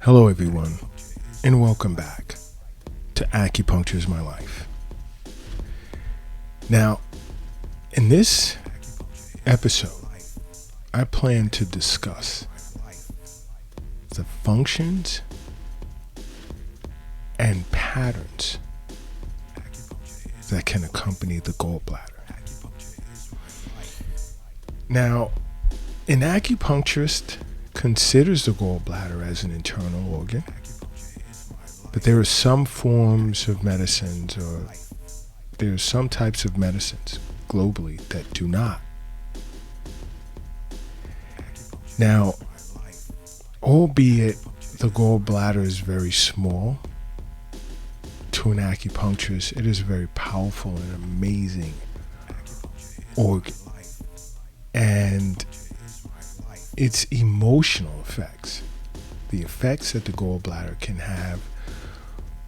Hello, everyone, and welcome back to Acupuncture is My Life. Now, in this episode, I plan to discuss the functions and patterns that can accompany the gall bladder. Now, an acupuncturist considers the gall bladder as an internal organ, but there are some forms of medicines, or there are some types of medicines globally that do not. Now, albeit the gall bladder is very small, to an acupuncturist, it is a very powerful and amazing organ. And its emotional effects, the effects that the gallbladder can have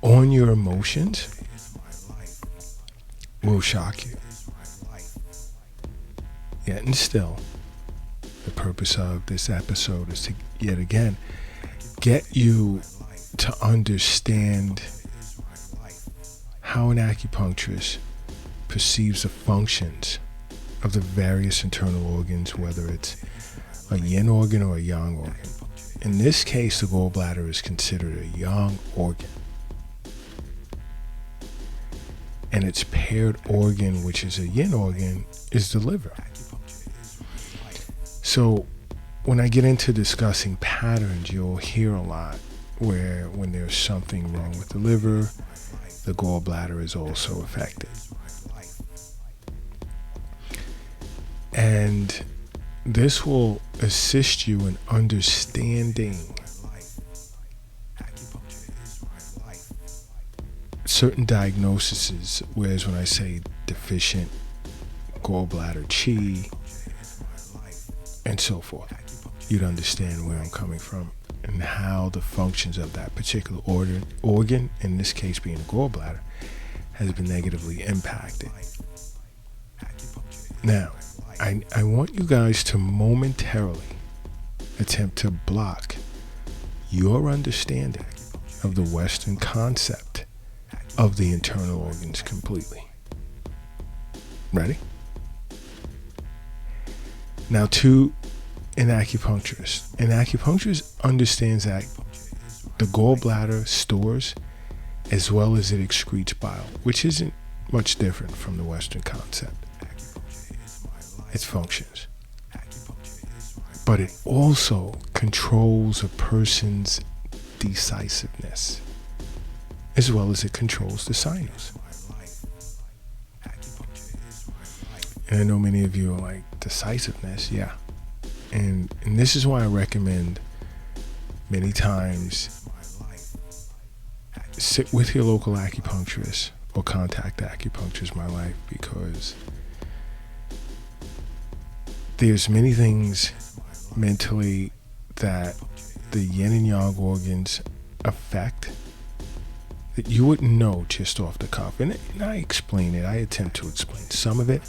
on your emotions, will shock you. Yet and still, the purpose of this episode is to yet again get you to understand how an acupuncturist perceives the functions of the various internal organs, whether it's a yin organ or a yang organ. In this case, the gallbladder is considered a yang organ. And its paired organ, which is a yin organ, is the liver. So when I get into discussing patterns, you'll hear a lot where when there's something wrong with the liver, the gallbladder is also affected. And this will assist you in understanding certain diagnoses, whereas when I say deficient gallbladder chi and so forth, you'd understand where I'm coming from and how the functions of that particular organ, in this case being the gallbladder, has been negatively impacted. Now, I want you guys to momentarily attempt to block your understanding of the Western concept of the internal organs completely. Ready? Now, to an acupuncturist understands that the gallbladder stores as well as it excretes bile, which isn't much different from the Western concept. Its functions. But it also controls a person's decisiveness, as well as it controls the sinus. And I know many of you are like, decisiveness, yeah. And this is why I recommend many times sit with your local acupuncturist or contact Acupuncture is My Life, because there's many things mentally that the yin and yang organs affect that you wouldn't know just off the cuff. And I explain it. I attempt to explain some of it,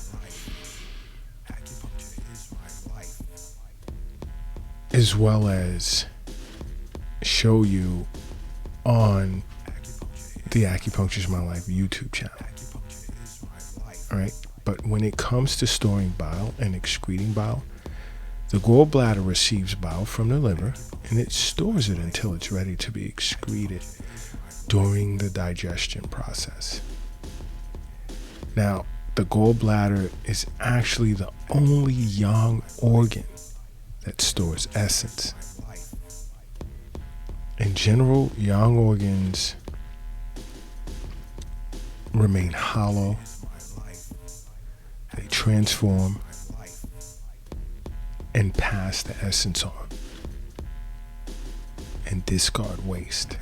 as well as show you on the Acupuncture is My Life YouTube channel. All right. But when it comes to storing bile and excreting bile, the gallbladder receives bile from the liver and it stores it until it's ready to be excreted during the digestion process. Now, the gallbladder is actually the only yang organ that stores essence. In general, yang organs remain hollow. They transform and pass the essence on and discard waste.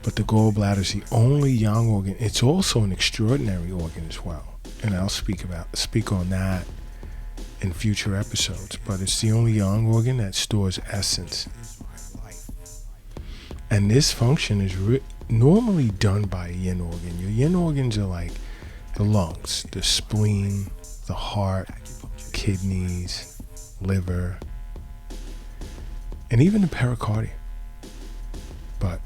But the gallbladder is the only yang organ. It's also an extraordinary organ as well, and I'll speak on that in future episodes. But it's the only yang organ that stores essence, and this function is normally done by a yin organ. Your yin organs are like the lungs, the spleen, the heart, kidneys, liver. and even the pericardium. But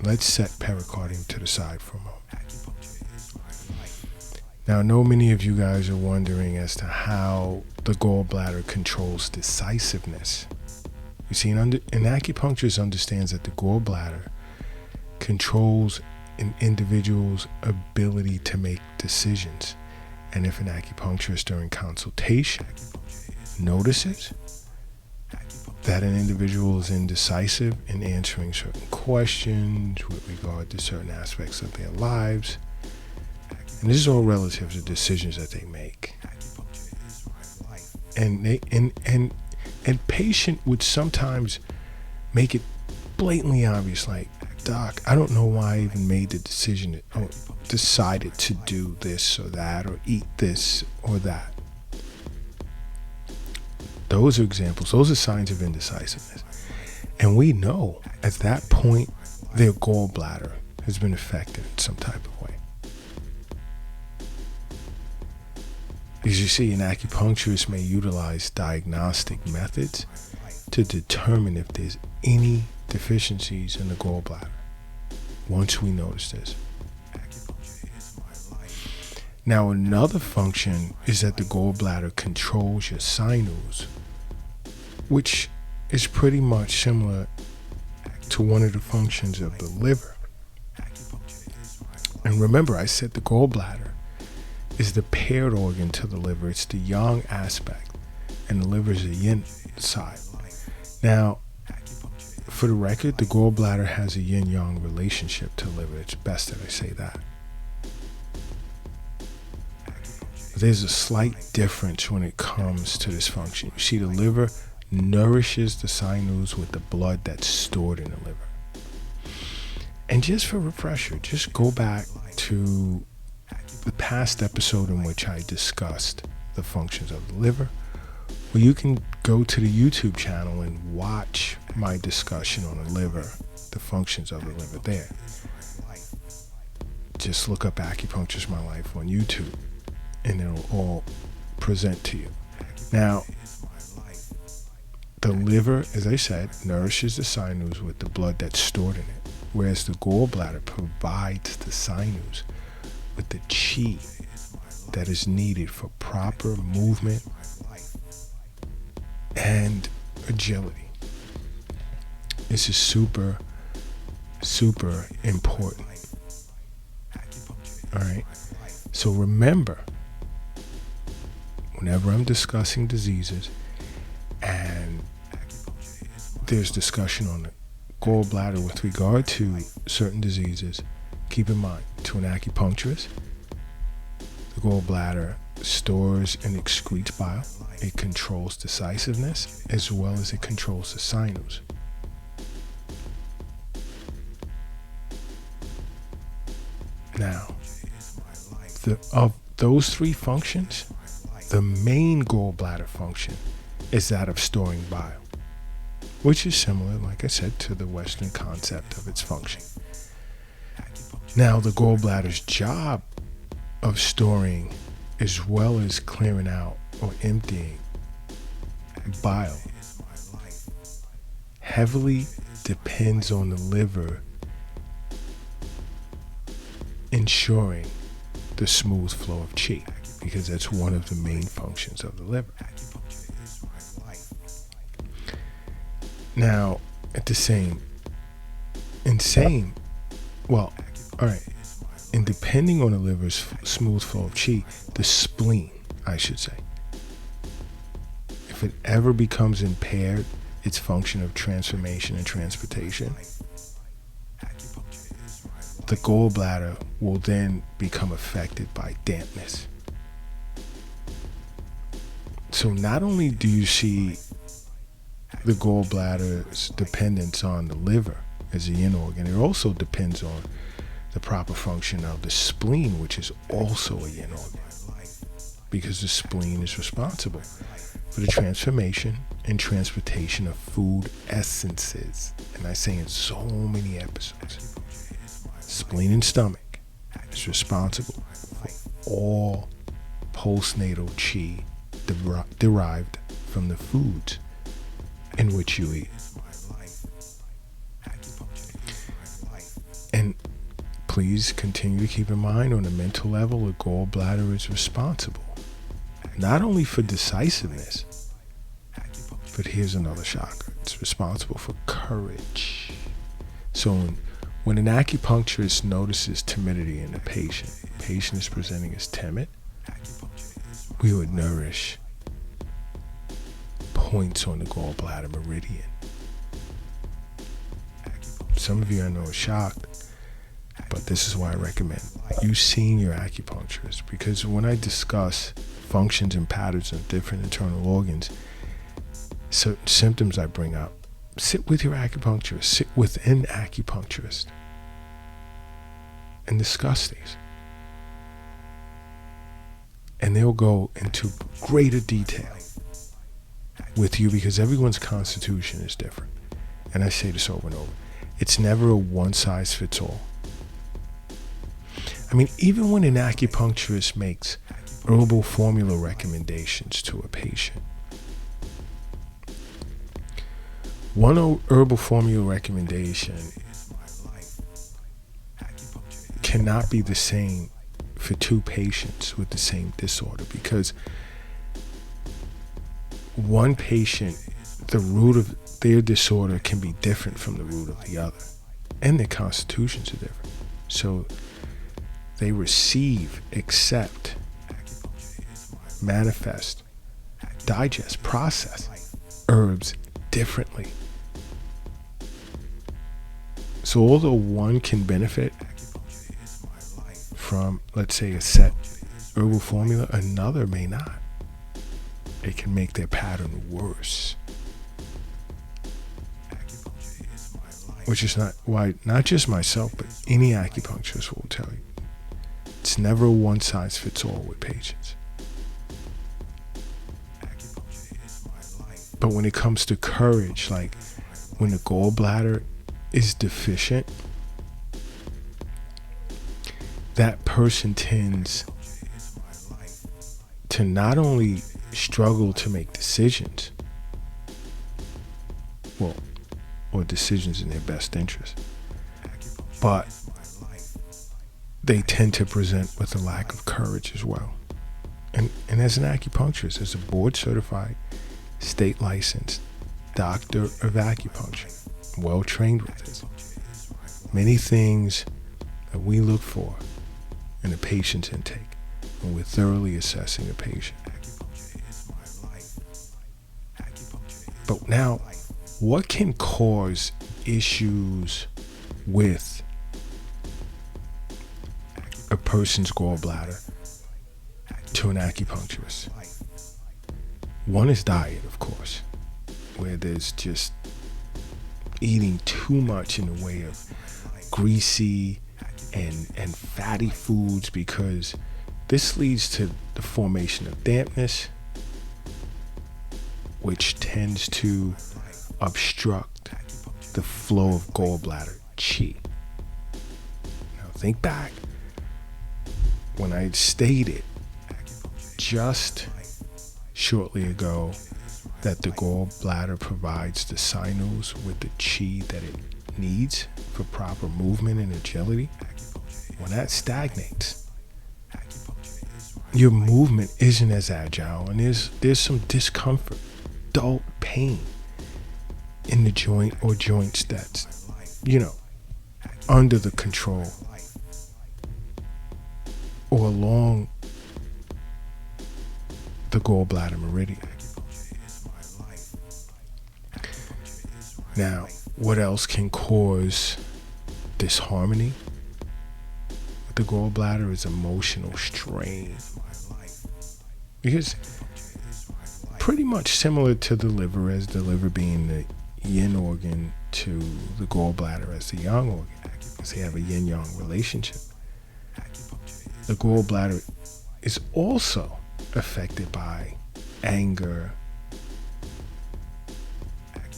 let's set pericardium to the side for a moment. Now, I know many of you guys are wondering as to how the gallbladder controls decisiveness. You see, an acupuncturist understands that the gallbladder controls an individual's ability to make decisions. And if an acupuncturist during consultation notices that an individual is indecisive in answering certain questions with regard to certain aspects of their lives, and this is all relative to decisions that they make, and patient would sometimes make it blatantly obvious, like, doc, I don't know why I even made the decision or decided to do this or that or eat this or that. Those are examples. Those are signs of indecisiveness. And we know at that point their gallbladder has been affected in some type of way. As you see, an acupuncturist may utilize diagnostic methods to determine if there's any deficiencies in the gallbladder once we notice this. Now, another function is that the gallbladder controls your sinews, which is pretty much similar to one of the functions of the liver. And remember, I said the gallbladder is the paired organ to the liver. It's the yang aspect, and the liver is the yin side. Now, for the record, the gallbladder has a yin-yang relationship to the liver. It's best that I say that. There's a slight difference when it comes to this function. You see, the liver nourishes the sinews with the blood that's stored in the liver. And just for refresher, just go back to the past episode in which I discussed the functions of the liver. Well, you can go to the YouTube channel and watch my discussion on the liver, the functions of the liver there. Just look up Acupuncture's My Life on YouTube, and it'll all present to you. Now, the liver, as I said, nourishes the sinews with the blood that's stored in it, whereas the gallbladder provides the sinews with the chi that is needed for proper movement and agility. This is super, super important. All right. So remember, whenever I'm discussing diseases and there's discussion on the gallbladder with regard to certain diseases, keep in mind, to an acupuncturist, the gallbladder stores and excretes bile. It controls decisiveness as well as it controls the sinews. Now, of those three functions, the main gallbladder function is that of storing bile, which is similar, like I said, to the Western concept of its function. Now, the gallbladder's job of storing as well as clearing out or emptying bile heavily depends on the liver ensuring the smooth flow of chi, because that's one of the main functions of the liver. Now, at the same, well, all right, and depending on the liver's smooth flow of chi, the spleen, I should say, if it ever becomes impaired, its function of transformation and transportation, the gallbladder will then become affected by dampness. So not only do you see the gallbladder's dependence on the liver as a yin organ, it also depends on the proper function of the spleen, which is also a yin organ, because the spleen is responsible for the transformation and transportation of food essences. And I say in so many episodes, spleen and stomach is responsible for all postnatal chi derived from the foods in which you eat. And please continue to keep in mind, on a mental level, the gallbladder is responsible not only for decisiveness, but here's another shocker. It's responsible for courage. So when an acupuncturist notices timidity in the patient is presenting as timid, we would nourish points on the gallbladder meridian. Some of you I know are shocked, but this is why I recommend you seeing your acupuncturist, because when I discuss functions and patterns of different internal organs, certain symptoms I bring up, sit with your acupuncturist, sit with an acupuncturist, and discuss these. And they'll go into greater detail with you, because everyone's constitution is different. And I say this over and over. It's never a one-size-fits-all. I mean, even when an acupuncturist makes herbal formula recommendations to a patient, one herbal formula recommendation cannot be the same for two patients with the same disorder, because one patient, the root of their disorder can be different from the root of the other, and their constitutions are different. So they receive, accept, manifest, digest, process herbs differently. So although one can benefit from, let's say, a set herbal formula, another may not. It can make their pattern worse. Which is not why, not just myself, but any acupuncturist will tell you, it's never a one-size-fits-all with patients. But when it comes to courage, like when the gallbladder is deficient, that person tends to not only struggle to make decisions, or decisions in their best interest, but they tend to present with a lack of courage as well. And as an acupuncturist, as a board-certified, state-licensed doctor of acupuncture, well-trained with this, many things that we look for in a patient's intake when we're thoroughly assessing a patient. But now, what can cause issues with a person's gallbladder to an acupuncturist? One is diet, of course, where there's just eating too much in the way of greasy and fatty foods, because this leads to the formation of dampness, which tends to obstruct the flow of gallbladder chi. Now think back when I stated just shortly ago that the gallbladder provides the sinews with the chi that it needs for proper movement and agility. When that stagnates, your movement isn't as agile, and there's some discomfort, dull pain in the joint or joints that's, under the control or along the gallbladder meridian. Now, what else can cause disharmony with the gallbladder is emotional strain. Because pretty much similar to the liver, as the liver being the yin organ to the gallbladder as the yang organ, because they have a yin-yang relationship. The gallbladder is also affected by anger,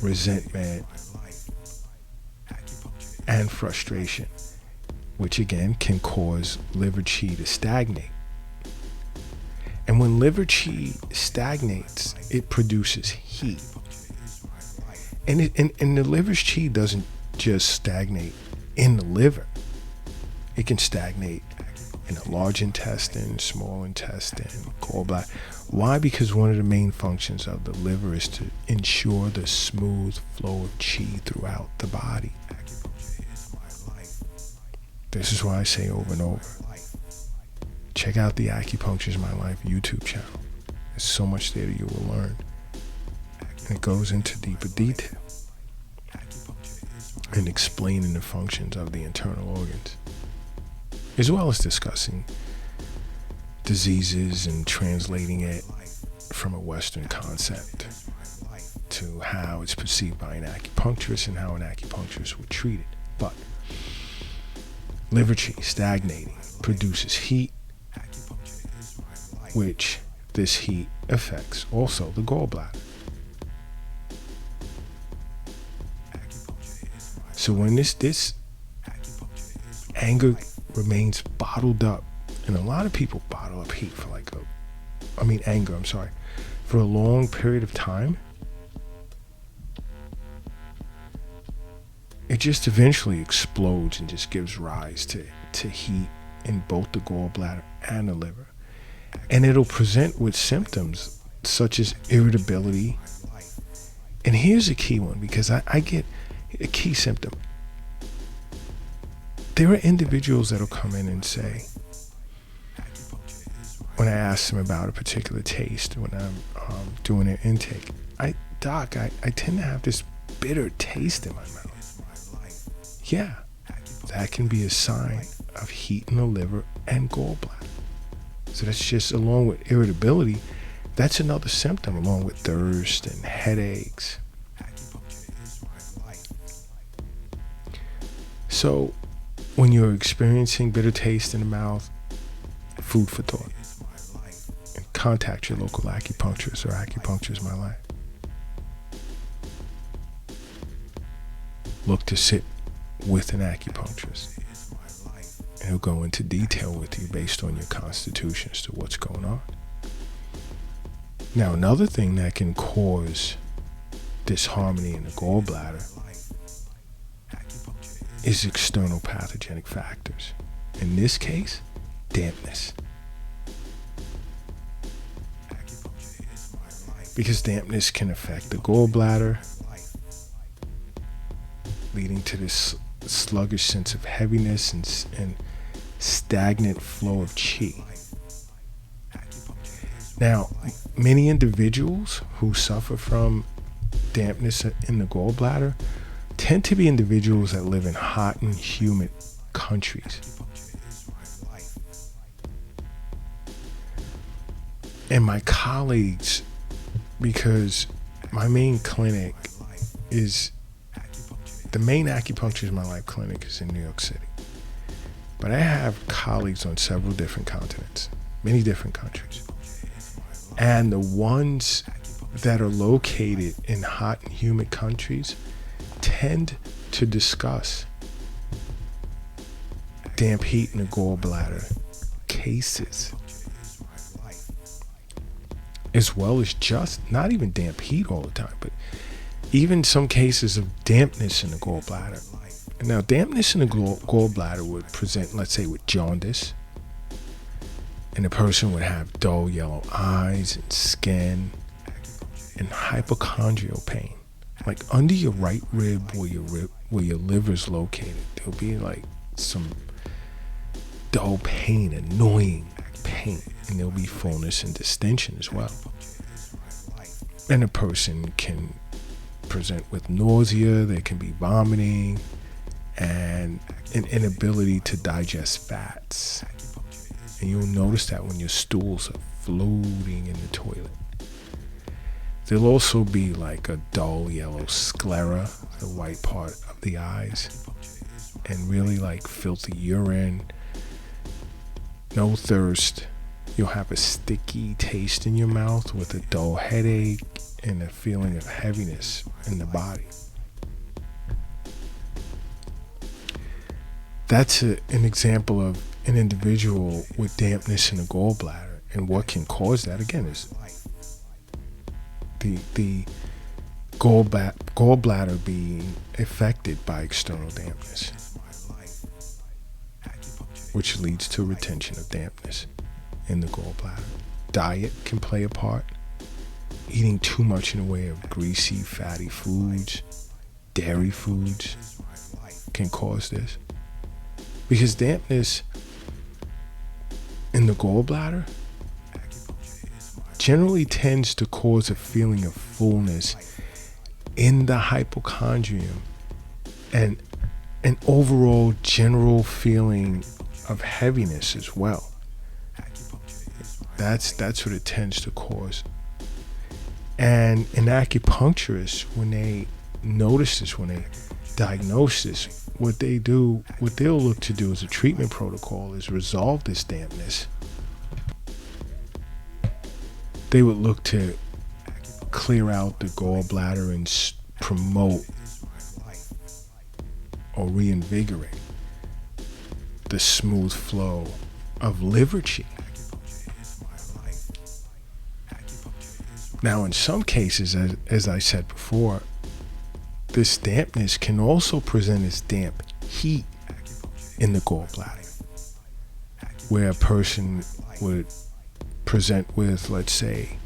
resentment, and frustration, which again can cause liver chi to stagnate. And when liver chi stagnates, it produces heat. And the liver's chi doesn't just stagnate in the liver. It can stagnate in the large intestine, small intestine, gallbladder. Why? Because one of the main functions of the liver is to ensure the smooth flow of chi throughout the body. This is why I say over and over, check out the Acupuncture is My Life YouTube channel. There's so much there that you will learn. And it goes into deeper detail and explaining the functions of the internal organs, as well as discussing diseases and translating it from a Western concept to how it's perceived by an acupuncturist and how an acupuncturist would treat it. But liver chi stagnating produces heat, which this heat affects also the gallbladder. So when this anger remains bottled up, and a lot of people bottle up heat for anger, for a long period of time, it just eventually explodes and just gives rise to heat in both the gallbladder and the liver. And it'll present with symptoms such as irritability. And here's a key one, because I get a key symptom. There are individuals that'll come in and say, when I ask them about a particular taste, when I'm doing their intake, Doc, I tend to have this bitter taste in my mouth. Yeah, that can be a sign of heat in the liver and gallbladder. So that's just, along with irritability, that's another symptom, along with thirst and headaches. So when you're experiencing bitter taste in the mouth, food for thought. And contact your local acupuncturist, or Acupuncture is My Life. Look to sit with an acupuncturist, and he'll go into detail with you based on your constitution as to what's going on. Now, another thing that can cause disharmony in the gallbladder is external pathogenic factors. In this case, dampness. Because dampness can affect the gallbladder, leading to this sluggish sense of heaviness and stagnant flow of chi. Now, many individuals who suffer from dampness in the gallbladder tend to be individuals that live in hot and humid countries. And my colleagues, because my main clinic is, the main Acupuncture is My Life clinic is in New York City. But I have colleagues on several different continents, many different countries. And the ones that are located in hot and humid countries tend to discuss damp heat in the gallbladder cases, as well as just not even damp heat all the time, but even some cases of dampness in the gallbladder. Now, dampness in the gallbladder would present, let's say, with jaundice, and the person would have dull yellow eyes and skin and hypochondrial pain. Like under your right rib where your liver's located, there'll be like some dull pain, annoying pain, and there'll be fullness and distension as well. And a person can present with nausea, there can be vomiting, and an inability to digest fats. And you'll notice that when your stools are floating in the toilet. There'll also be like a dull yellow sclera, the white part of the eyes, and really like filthy urine, no thirst. You'll have a sticky taste in your mouth with a dull headache and a feeling of heaviness in the body. That's an example of an individual with dampness in the gallbladder, and what can cause that again is the gallbladder being affected by external dampness, which leads to retention of dampness in the gallbladder. Diet can play a part. Eating too much in the way of greasy, fatty foods, dairy foods can cause this. Because dampness in the gallbladder generally tends to cause a feeling of fullness in the hypochondrium and an overall general feeling of heaviness as well. That's what it tends to cause. And an acupuncturist, when they notice this, when they diagnose this, what they'll look to do as a treatment protocol is resolve this dampness. They would look to clear out the gallbladder and promote or reinvigorate the smooth flow of liver qi. Now, in some cases, as I said before, this dampness can also present as damp heat in the gallbladder, where a person would present with, let's say,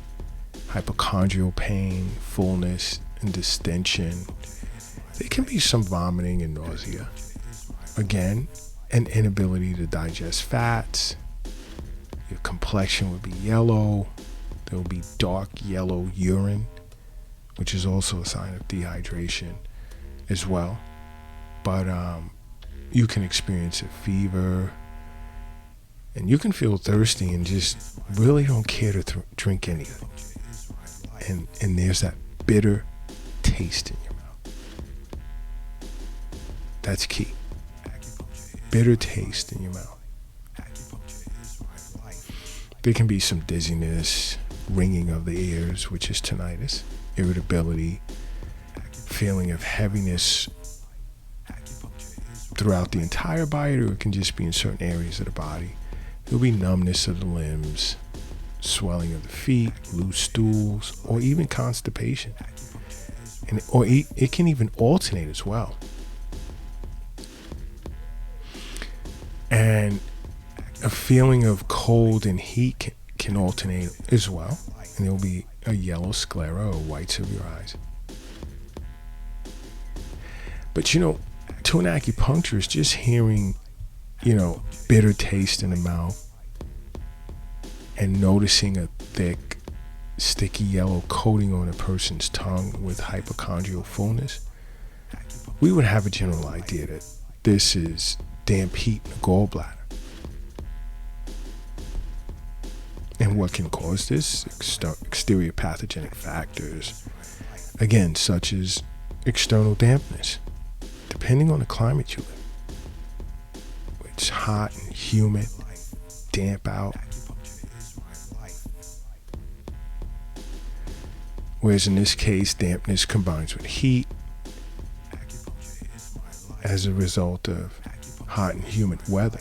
hypochondrial pain, fullness, and distension. There can be some vomiting and nausea. Again, an inability to digest fats. Your complexion would be yellow. There will be dark yellow urine, which is also a sign of dehydration as well. But you can experience a fever, and you can feel thirsty and just really don't care to drink anything. And there's that bitter taste in your mouth. That's key. Bitter taste in your mouth. There can be some dizziness, ringing of the ears, which is tinnitus, irritability, feeling of heaviness throughout the entire body, or it can just be in certain areas of the body. There'll be numbness of the limbs, swelling of the feet, loose stools, or even constipation. Or it can even alternate as well. And a feeling of cold and heat can alternate as well. And there'll be a yellow sclera or whites of your eyes. But to an acupuncturist, just hearing, bitter taste in the mouth and noticing a thick, sticky yellow coating on a person's tongue with hypochondrial fullness, we would have a general idea that this is damp heat in the gallbladder. And what can cause this? Exterior pathogenic factors, again, such as external dampness, depending on the climate you live. It's hot and humid, damp out. Whereas in this case, dampness combines with heat as a result of hot and humid weather,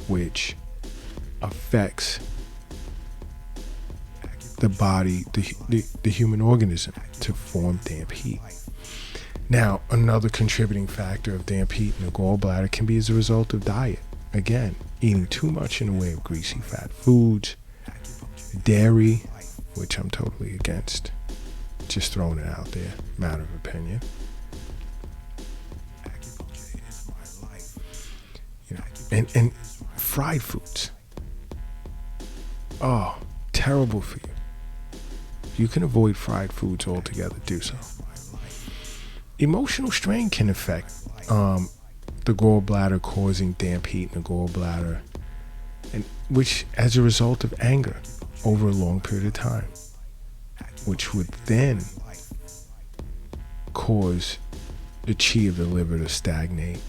which affects the body, the human organism, to form damp heat. Now, another contributing factor of damp heat in the gallbladder can be as a result of diet. Again, eating too much in the way of greasy fat foods, dairy, which I'm totally against. Just throwing it out there, matter of opinion. And fried foods. Oh, terrible for you. If you can avoid fried foods altogether, do so. Emotional strain can affect the gallbladder, causing damp heat in the gallbladder, and which as a result of anger over a long period of time, which would then cause the qi of the liver to stagnate,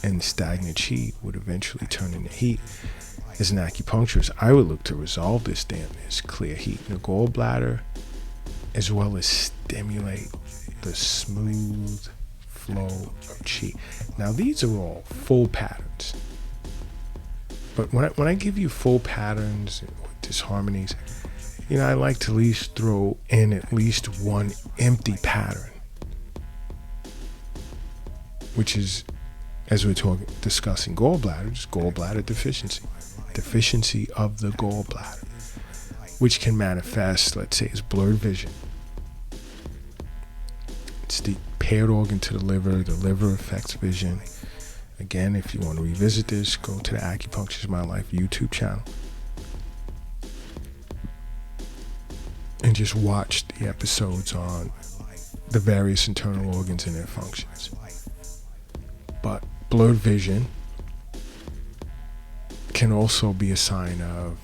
and stagnant qi would eventually turn into heat. As an acupuncturist, I would look to resolve this dampness, clear heat in the gallbladder, as well as stimulate the smooth flow of qi. Now, these are all full patterns. But when I give you full patterns or disharmonies, I like to at least throw in at least one empty pattern, which is, as we're discussing gallbladder, just gallbladder deficiency of the gallbladder, which can manifest, let's say, as blurred vision. It's the paired organ to the liver affects vision. Again, if you want to revisit this, go to the Acupuncture is My Life YouTube channel and just watch the episodes on the various internal organs and their functions. But blurred vision can also be a sign of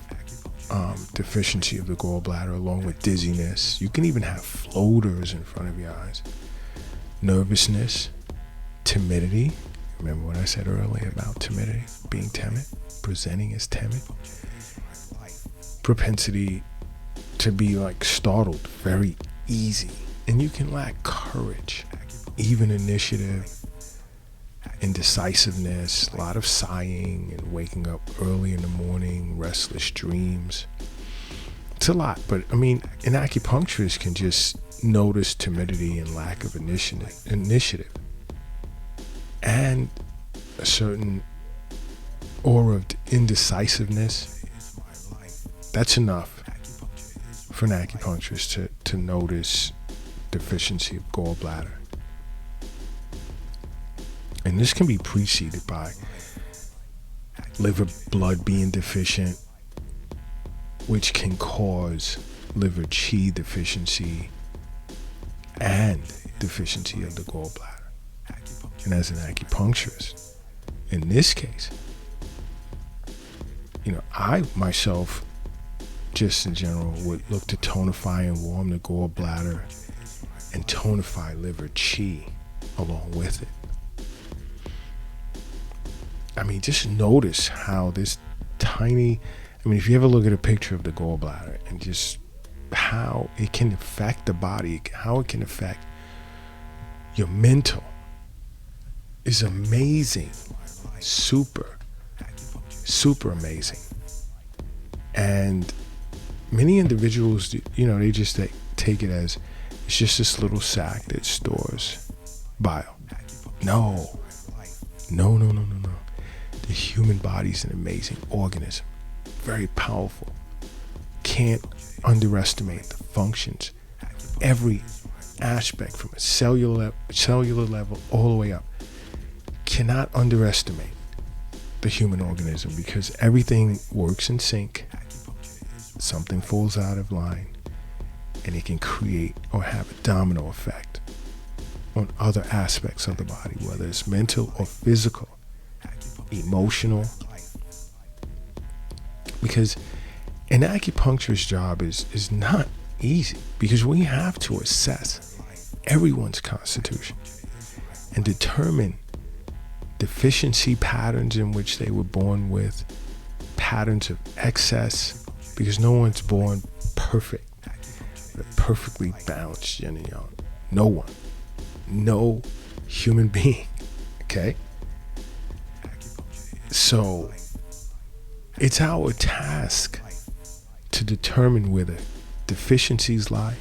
deficiency of the gallbladder, along with dizziness. You can even have floaters in front of your eyes. Nervousness, timidity. Remember what I said earlier about timidity, being timid, presenting as timid. Propensity to be like startled, very easy. And you can lack courage, even initiative, indecisiveness, a lot of sighing and waking up early in the morning, restless dreams. It's a lot, but I mean, an acupuncturist can just notice timidity and lack of initiative and a certain aura of indecisiveness. That's enough for an acupuncturist to notice deficiency of gallbladder. And this can be preceded by liver blood being deficient, which can cause liver qi deficiency and deficiency of the gallbladder. And as an acupuncturist, in this case, I myself, just in general, would look to tonify and warm the gallbladder and tonify liver qi along with it. I mean, just notice how this tiny, if you ever look at a picture of the gallbladder and just how it can affect the body, how it can affect your mental, is amazing. Super amazing. And many individuals, they just take it as it's just this little sac that stores bile. No. The human body is an amazing organism, very powerful. Can't underestimate the functions, every aspect from a cellular level all the way up. Cannot underestimate the human organism, because everything works in sync. Something falls out of line and it can create or have a domino effect on other aspects of the body, whether it's mental or physical, emotional. Because an acupuncturist's job is not easy, because we have to assess everyone's constitution and determine deficiency patterns in which they were born with, patterns of excess, because no one's born perfect, perfectly balanced yin and yang. No one. No human being. Okay? So it's our task to determine where the deficiencies lie,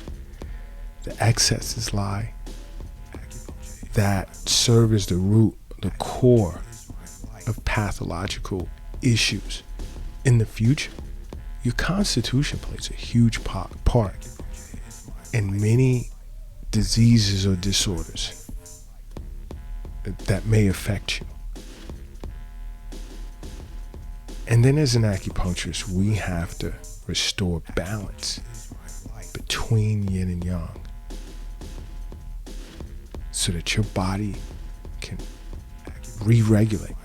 the excesses lie, that serve as the root, the core of pathological issues in the future. Your constitution plays a huge part in many diseases or disorders that may affect you. And then as an acupuncturist, we have to restore balance between yin and yang so that your body can re-regulate,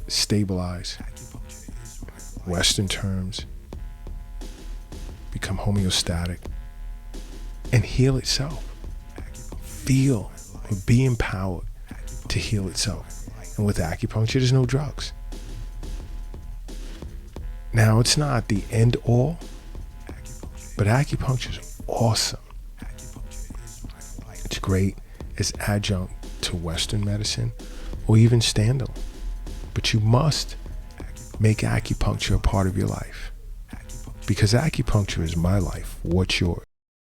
stabilize, Western terms, become homeostatic, and heal itself. Feel or be empowered to heal itself. And with acupuncture, there's no drugs. Now, it's not the end all, but acupuncture is awesome. It's great as adjunct to Western medicine or even standalone. But you must make acupuncture a part of your life, Because acupuncture is my life. What's yours?